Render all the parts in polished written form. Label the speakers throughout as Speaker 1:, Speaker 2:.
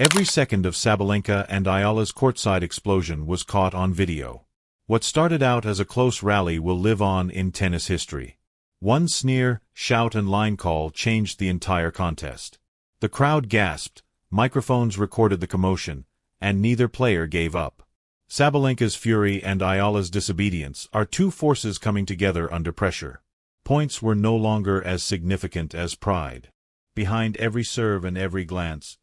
Speaker 1: Every second of Sabalenka and Eala's courtside explosion was caught on video. What started out as a close rally will live on in tennis history. One sneer, shout and line call changed the entire contest. The crowd gasped, microphones recorded the commotion, and neither player gave up. Sabalenka's fury and Eala's disobedience are two forces coming together under pressure. Points were no longer as significant as pride. Behind every serve and every glance,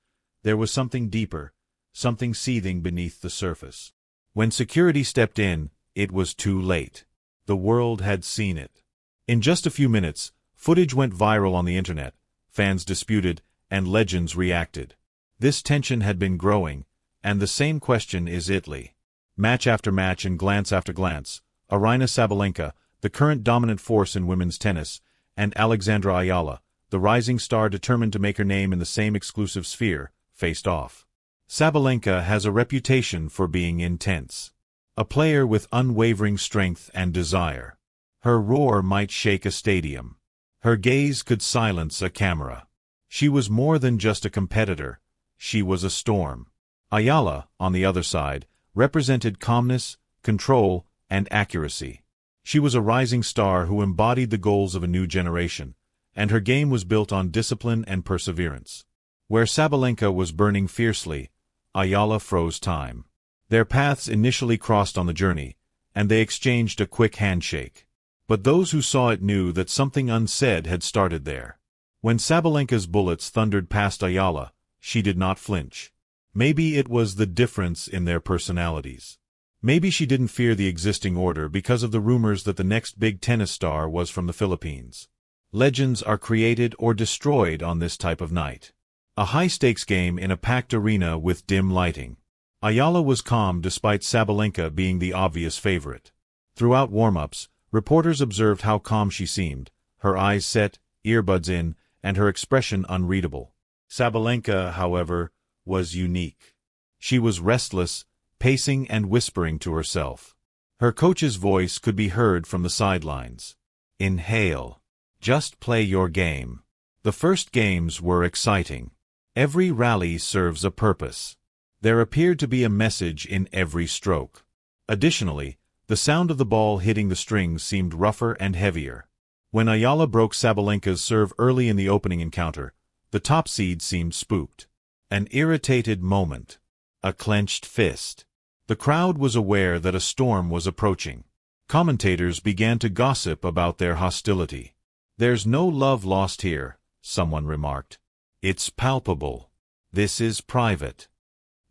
Speaker 1: there was something deeper, something seething beneath the surface. When security stepped in, it was too late. The world had seen it. In just a few minutes, footage went viral on the internet, fans disputed, and legends reacted. This tension had been growing, and the same question is Italy. Match after match and glance after glance, Aryna Sabalenka, the current dominant force in women's tennis, and Alexandra Eala, the rising star determined to make her name in the same exclusive sphere, faced off. Sabalenka has a reputation for being intense. A player with unwavering strength and desire. Her roar might shake a stadium. Her gaze could silence a camera. She was more than just a competitor. She was a storm. Eala, on the other side, represented calmness, control, and accuracy. She was a rising star who embodied the goals of a new generation, and her game was built on discipline and perseverance. Where Sabalenka was burning fiercely, Eala froze time. Their paths initially crossed on the journey, and they exchanged a quick handshake. But those who saw it knew that something unsaid had started there. When Sabalenka's bullets thundered past Eala, she did not flinch. Maybe it was the difference in their personalities. Maybe she didn't fear the existing order because of the rumors that the next big tennis star was from the Philippines. Legends are created or destroyed on this type of night. A high-stakes game in a packed arena with dim lighting. Eala was calm despite Sabalenka being the obvious favorite. Throughout warm-ups, reporters observed how calm she seemed, her eyes set, earbuds in, and her expression unreadable. Sabalenka, however, was unique. She was restless, pacing and whispering to herself. Her coach's voice could be heard from the sidelines. Inhale. Just play your game. The first games were exciting. Every rally serves a purpose. There appeared to be a message in every stroke. Additionally, the sound of the ball hitting the strings seemed rougher and heavier. When Eala broke Sabalenka's serve early in the opening encounter, the top seed seemed spooked. An irritated moment. A clenched fist. The crowd was aware that a storm was approaching. Commentators began to gossip about their hostility. "There's no love lost here," someone remarked. "It's palpable. This is private."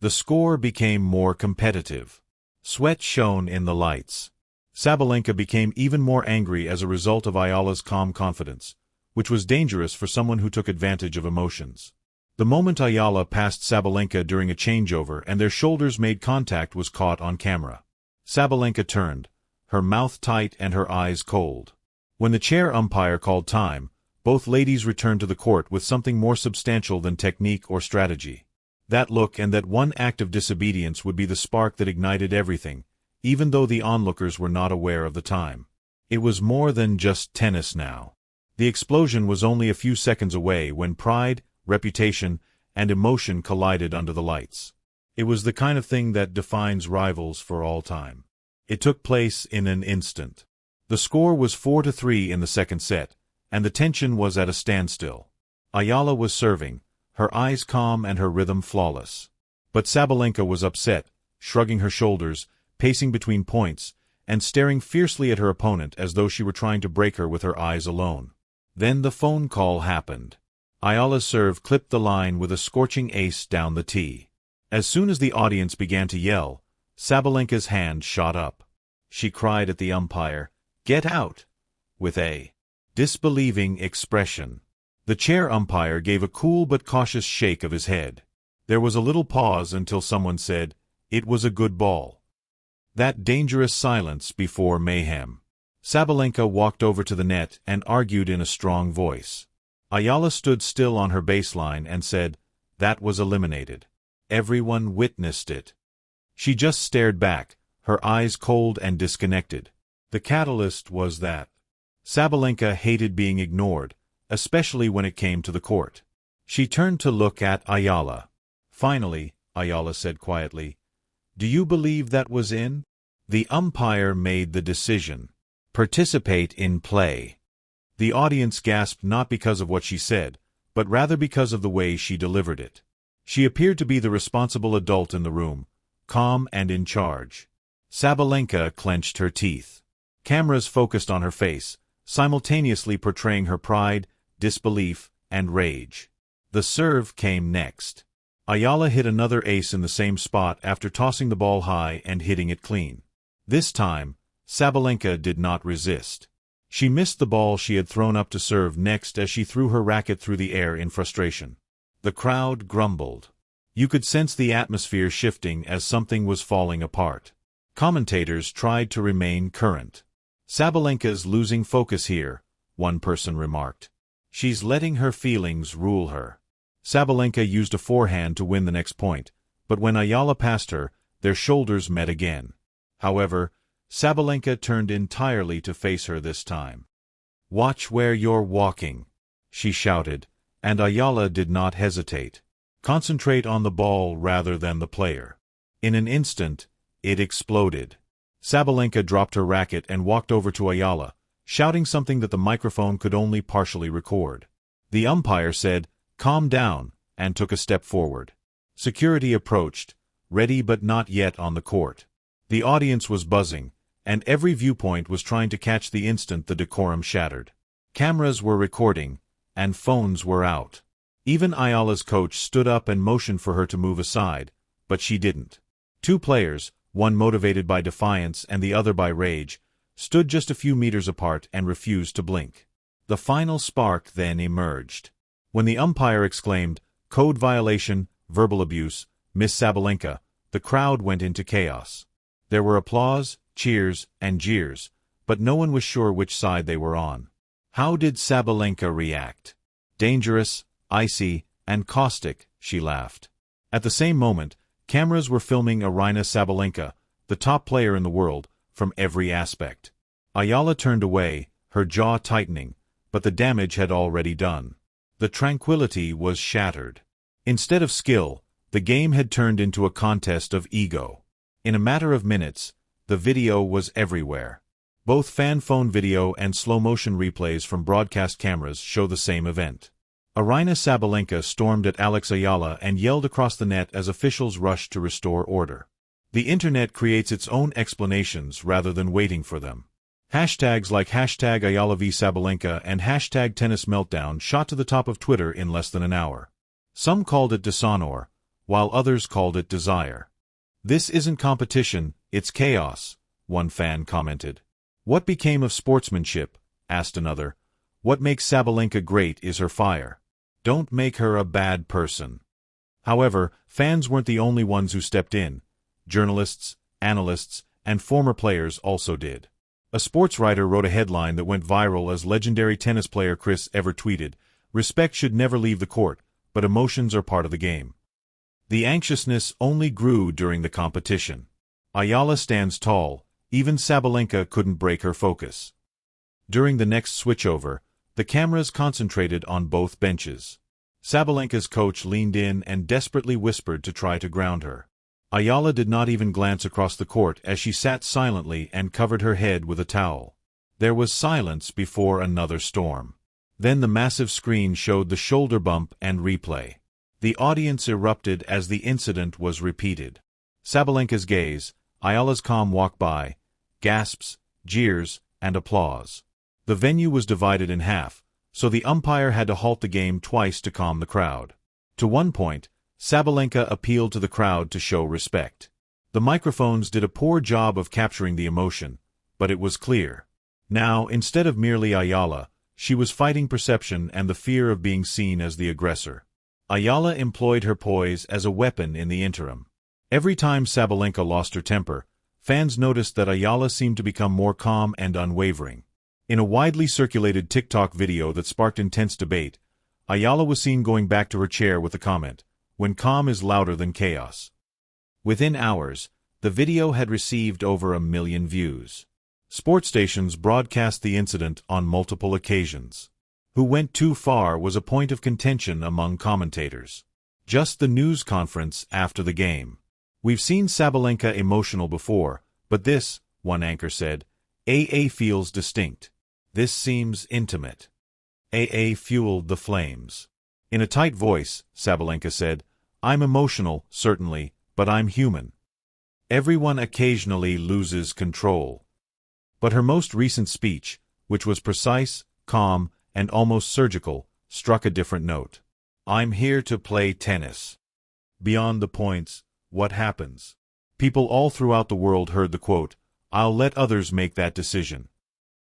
Speaker 1: The score became more competitive. Sweat shone in the lights. Sabalenka became even more angry as a result of Eala's calm confidence, which was dangerous for someone who took advantage of emotions. The moment Eala passed Sabalenka during a changeover and their shoulders made contact was caught on camera. Sabalenka turned, her mouth tight and her eyes cold. When the chair umpire called time, both ladies returned to the court with something more substantial than technique or strategy. That look and that one act of disobedience would be the spark that ignited everything, even though the onlookers were not aware of the time. It was more than just tennis now. The explosion was only a few seconds away when pride, reputation, and emotion collided under the lights. It was the kind of thing that defines rivals for all time. It took place in an instant. The score was 4-3 in the second set, and the tension was at a standstill. Eala was serving, her eyes calm and her rhythm flawless. But Sabalenka was upset, shrugging her shoulders, pacing between points, and staring fiercely at her opponent as though she were trying to break her with her eyes alone. Then the phone call happened. Eala's serve clipped the line with a scorching ace down the tee. As soon as the audience began to yell, Sabalenka's hand shot up. She cried at the umpire, "Get out!" with a disbelieving expression. The chair umpire gave a cool but cautious shake of his head. There was a little pause until someone said, "It was a good ball." That dangerous silence before mayhem. Sabalenka walked over to the net and argued in a strong voice. Eala stood still on her baseline and said, "That was eliminated." Everyone witnessed it. She just stared back, her eyes cold and disconnected. The catalyst was that Sabalenka hated being ignored, especially when it came to the court. She turned to look at Eala. Finally, Eala said quietly, "Do you believe that was in?" The umpire made the decision. Participate in play. The audience gasped not because of what she said, but rather because of the way she delivered it. She appeared to be the responsible adult in the room, calm and in charge. Sabalenka clenched her teeth. Cameras focused on her face, simultaneously portraying her pride, disbelief, and rage. The serve came next. Eala hit another ace in the same spot after tossing the ball high and hitting it clean. This time, Sabalenka did not resist. She missed the ball she had thrown up to serve next as she threw her racket through the air in frustration. The crowd grumbled. You could sense the atmosphere shifting as something was falling apart. Commentators tried to remain current. "Sabalenka's losing focus here," one person remarked. "She's letting her feelings rule her." Sabalenka used a forehand to win the next point, but when Eala passed her, their shoulders met again. However, Sabalenka turned entirely to face her this time. "Watch where you're walking," she shouted, and Eala did not hesitate. "Concentrate on the ball rather than the player." In an instant, it exploded. Sabalenka dropped her racket and walked over to Eala, shouting something that the microphone could only partially record. The umpire said, "Calm down," and took a step forward. Security approached, ready but not yet on the court. The audience was buzzing, and every viewpoint was trying to catch the instant the decorum shattered. Cameras were recording, and phones were out. Even Eala's coach stood up and motioned for her to move aside, but she didn't. Two players, one motivated by defiance and the other by rage, stood just a few meters apart and refused to blink. The final spark then emerged. When the umpire exclaimed, "Code violation, verbal abuse, Miss Sabalenka," the crowd went into chaos. There were applause, cheers, and jeers, but no one was sure which side they were on. How did Sabalenka react? "Dangerous, icy, and caustic," she laughed. At the same moment, cameras were filming Aryna Sabalenka, the top player in the world, from every aspect. Eala turned away, her jaw tightening, but the damage had already done. The tranquility was shattered. Instead of skill, the game had turned into a contest of ego. In a matter of minutes, the video was everywhere. Both fan phone video and slow-motion replays from broadcast cameras show the same event. Aryna Sabalenka stormed at Alex Eala and yelled across the net as officials rushed to restore order. The internet creates its own explanations rather than waiting for them. Hashtags like #EalaVSabalenka and #TennisMeltdown shot to the top of Twitter in less than an hour. Some called it dishonor, while others called it desire. "This isn't competition, it's chaos," one fan commented. "What became of sportsmanship?" asked another. "What makes Sabalenka great is her fire. Don't make her a bad person." However, fans weren't the only ones who stepped in. Journalists, analysts, and former players also did. A sports writer wrote a headline that went viral as legendary tennis player Chris Ever tweeted, "Respect should never leave the court, but emotions are part of the game." The anxiousness only grew during the competition. Eala stands tall, even Sabalenka couldn't break her focus. During the next switchover, the cameras concentrated on both benches. Sabalenka's coach leaned in and desperately whispered to try to ground her. Eala did not even glance across the court as she sat silently and covered her head with a towel. There was silence before another storm. Then the massive screen showed the shoulder bump and replay. The audience erupted as the incident was repeated. Sabalenka's gaze, Eala's calm walk by, gasps, jeers, and applause. The venue was divided in half, so the umpire had to halt the game twice to calm the crowd. To one point, Sabalenka appealed to the crowd to show respect. The microphones did a poor job of capturing the emotion, but it was clear. Now, instead of merely Eala, she was fighting perception and the fear of being seen as the aggressor. Eala employed her poise as a weapon in the interim. Every time Sabalenka lost her temper, fans noticed that Eala seemed to become more calm and unwavering. In a widely circulated TikTok video that sparked intense debate, Eala was seen going back to her chair with the comment, "When calm is louder than chaos." Within hours, the video had received over 1 million views. Sports stations broadcast the incident on multiple occasions. Who went too far was a point of contention among commentators. Just the news conference after the game. We've seen Sabalenka emotional before, but this, one anchor said, AA feels distinct. This seems intimate. AA fueled the flames. In a tight voice, Sabalenka said, I'm emotional, certainly, but I'm human. Everyone occasionally loses control. But her most recent speech, which was precise, calm, and almost surgical, struck a different note. I'm here to play tennis. Beyond the points, what happens? People all throughout the world heard the quote, I'll let others make that decision.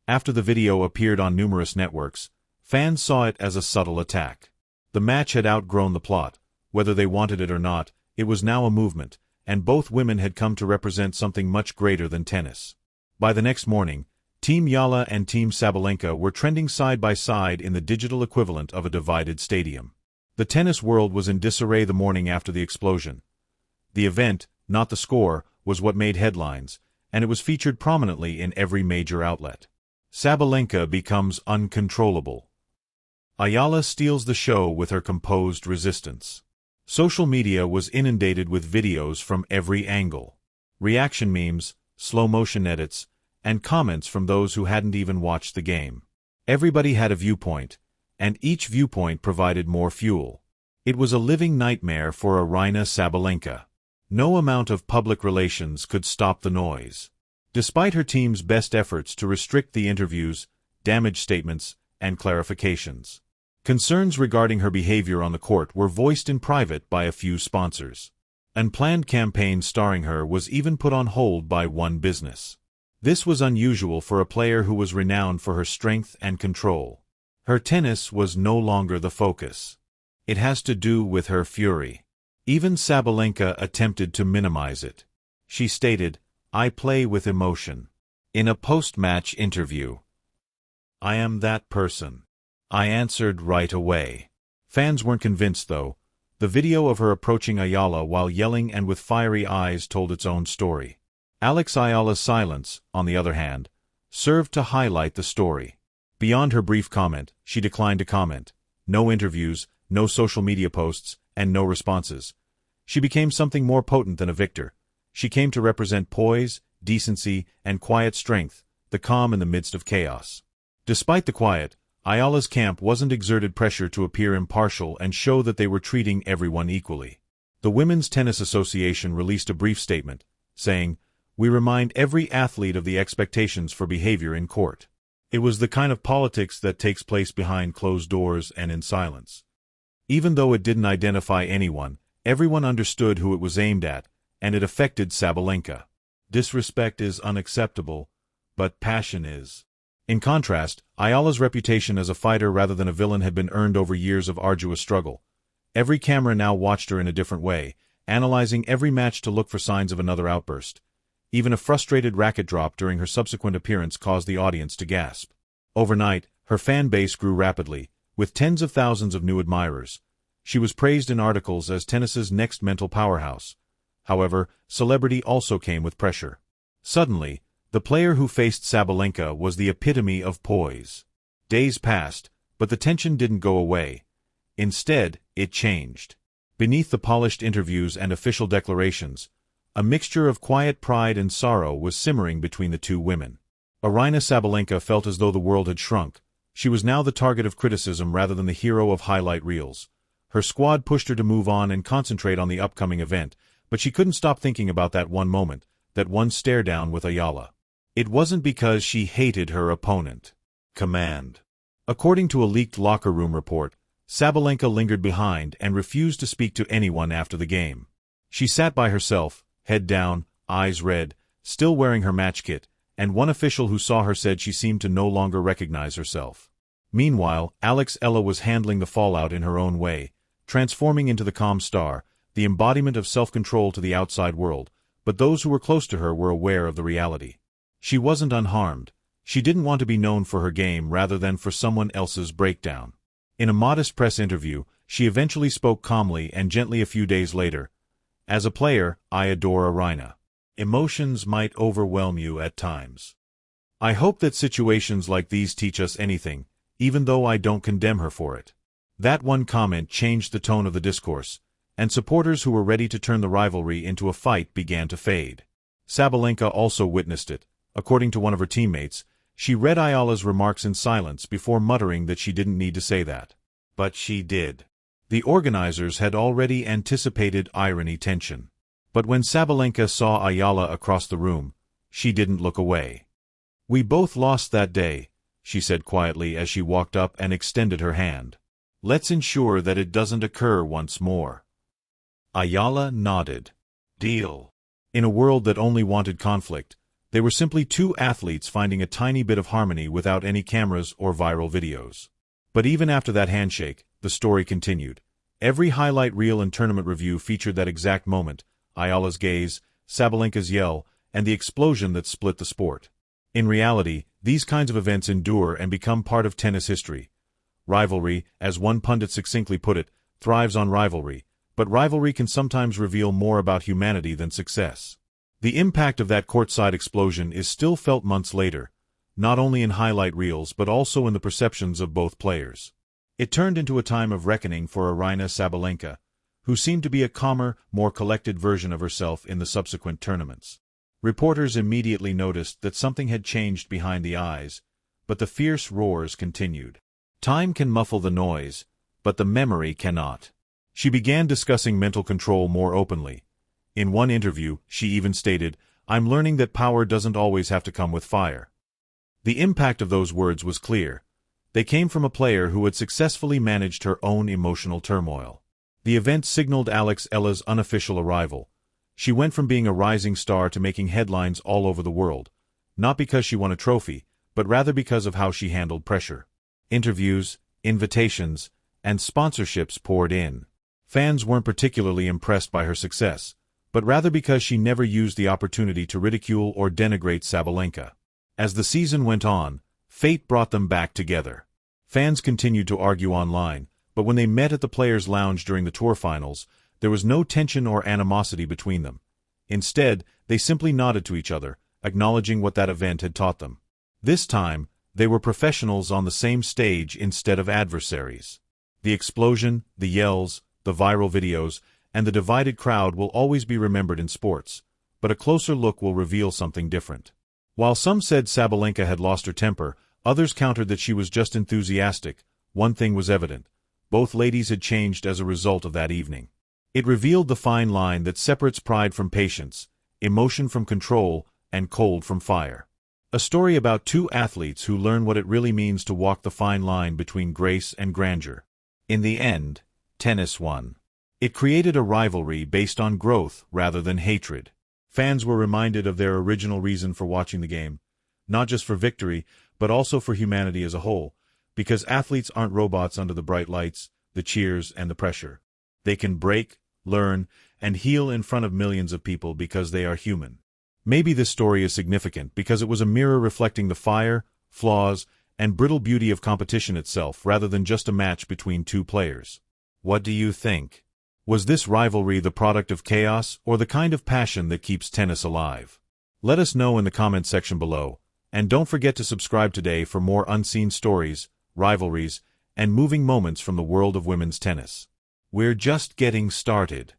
Speaker 1: After the video appeared on numerous networks, fans saw it as a subtle attack. The match had outgrown the plot. Whether they wanted it or not, it was now a movement, and both women had come to represent something much greater than tennis. By the next morning, Team Eala and Team Sabalenka were trending side by side in the digital equivalent of a divided stadium. The tennis world was in disarray the morning after the explosion. The event, not the score, was what made headlines, and it was featured prominently in every major outlet. Sabalenka becomes uncontrollable. Eala steals the show with her composed resistance. Social media was inundated with videos from every angle. Reaction memes, slow-motion edits, and comments from those who hadn't even watched the game. Everybody had a viewpoint, and each viewpoint provided more fuel. It was a living nightmare for Aryna Sabalenka. No amount of public relations could stop the noise. Despite her team's best efforts to restrict the interviews, damage statements, and clarifications, concerns regarding her behavior on the court were voiced in private by a few sponsors. An planned campaign starring her was even put on hold by one business. This was unusual for a player who was renowned for her strength and control. Her tennis was no longer the focus. It has to do with her fury. Even Sabalenka attempted to minimize it. She stated, I play with emotion. In a post-match interview, I am that person. I answered right away. Fans weren't convinced, though. The video of her approaching Eala while yelling and with fiery eyes told its own story. Alex Eala's silence, on the other hand, served to highlight the story. Beyond her brief comment, she declined to comment. No interviews, no social media posts, and no responses. She became something more potent than a victor. She came to represent poise, decency, and quiet strength, the calm in the midst of chaos. Despite the quiet, Eala's camp wasn't exerted pressure to appear impartial and show that they were treating everyone equally. The Women's Tennis Association released a brief statement, saying, We remind every athlete of the expectations for behavior in court. It was the kind of politics that takes place behind closed doors and in silence. Even though it didn't identify anyone, everyone understood who it was aimed at, and it affected Sabalenka. Disrespect is unacceptable, but passion is. In contrast, Eala's reputation as a fighter rather than a villain had been earned over years of arduous struggle. Every camera now watched her in a different way, analyzing every match to look for signs of another outburst. Even a frustrated racket drop during her subsequent appearance caused the audience to gasp. Overnight, her fan base grew rapidly, with tens of thousands of new admirers. She was praised in articles as tennis's next mental powerhouse. However, celebrity also came with pressure. Suddenly, the player who faced Sabalenka was the epitome of poise. Days passed, but the tension didn't go away. Instead, it changed. Beneath the polished interviews and official declarations, a mixture of quiet pride and sorrow was simmering between the two women. Aryna Sabalenka felt as though the world had shrunk. She was now the target of criticism rather than the hero of highlight reels. Her squad pushed her to move on and concentrate on the upcoming event, but she couldn't stop thinking about that one moment, that one stare-down with Eala. It wasn't because she hated her opponent. Command. According to a leaked locker room report, Sabalenka lingered behind and refused to speak to anyone after the game. She sat by herself, head down, eyes red, still wearing her match kit, and one official who saw her said she seemed to no longer recognize herself. Meanwhile, Alex Eala was handling the fallout in her own way, transforming into the calm star, the embodiment of self-control to the outside world, but those who were close to her were aware of the reality. She wasn't unharmed. She didn't want to be known for her game rather than for someone else's breakdown. In a modest press interview, she eventually spoke calmly and gently a few days later. As a player, I adore Aryna. Emotions might overwhelm you at times. I hope that situations like these teach us anything, even though I don't condemn her for it. That one comment changed the tone of the discourse, and supporters who were ready to turn the rivalry into a fight began to fade. Sabalenka also witnessed it. According to one of her teammates, she read Eala's remarks in silence before muttering that she didn't need to say that. But she did. The organizers had already anticipated irony tension. But when Sabalenka saw Eala across the room, she didn't look away. "We both lost that day," she said quietly as she walked up and extended her hand. "Let's ensure that it doesn't occur once more." Eala nodded. Deal. In a world that only wanted conflict, they were simply two athletes finding a tiny bit of harmony without any cameras or viral videos. But even after that handshake, the story continued. Every highlight reel and tournament review featured that exact moment, Eala's gaze, Sabalenka's yell, and the explosion that split the sport. In reality, these kinds of events endure and become part of tennis history. Rivalry, as one pundit succinctly put it, thrives on rivalry, but rivalry can sometimes reveal more about humanity than success. The impact of that courtside explosion is still felt months later, not only in highlight reels but also in the perceptions of both players. It turned into a time of reckoning for Aryna Sabalenka, who seemed to be a calmer, more collected version of herself in the subsequent tournaments. Reporters immediately noticed that something had changed behind the eyes, but the fierce roars continued. Time can muffle the noise, but the memory cannot. She began discussing mental control more openly. In one interview, she even stated, "I'm learning that power doesn't always have to come with fire." The impact of those words was clear. They came from a player who had successfully managed her own emotional turmoil. The event signaled Alex Eala's unofficial arrival. She went from being a rising star to making headlines all over the world, not because she won a trophy, but rather because of how she handled pressure. Interviews, invitations, and sponsorships poured in. Fans weren't particularly impressed by her success, but rather because she never used the opportunity to ridicule or denigrate Sabalenka. As the season went on, fate brought them back together. Fans continued to argue online, but when they met at the Players' Lounge during the tour finals, there was no tension or animosity between them. Instead, they simply nodded to each other, acknowledging what that event had taught them. This time, they were professionals on the same stage instead of adversaries. The explosion, the yells, the viral videos, and the divided crowd will always be remembered in sports, but a closer look will reveal something different. While some said Sabalenka had lost her temper, others countered that she was just enthusiastic. One thing was evident: both ladies had changed as a result of that evening. It revealed the fine line that separates pride from patience, emotion from control, and cold from fire. A story about two athletes who learn what it really means to walk the fine line between grace and grandeur. In the end, tennis won. It created a rivalry based on growth rather than hatred. Fans were reminded of their original reason for watching the game, not just for victory, but also for humanity as a whole, because athletes aren't robots under the bright lights, the cheers, and the pressure. They can break, learn, and heal in front of millions of people because they are human. Maybe this story is significant because it was a mirror reflecting the fire, flaws, and brittle beauty of competition itself rather than just a match between two players. What do you think? Was this rivalry the product of chaos or the kind of passion that keeps tennis alive? Let us know in the comments section below, and don't forget to subscribe today for more unseen stories, rivalries, and moving moments from the world of women's tennis. We're just getting started.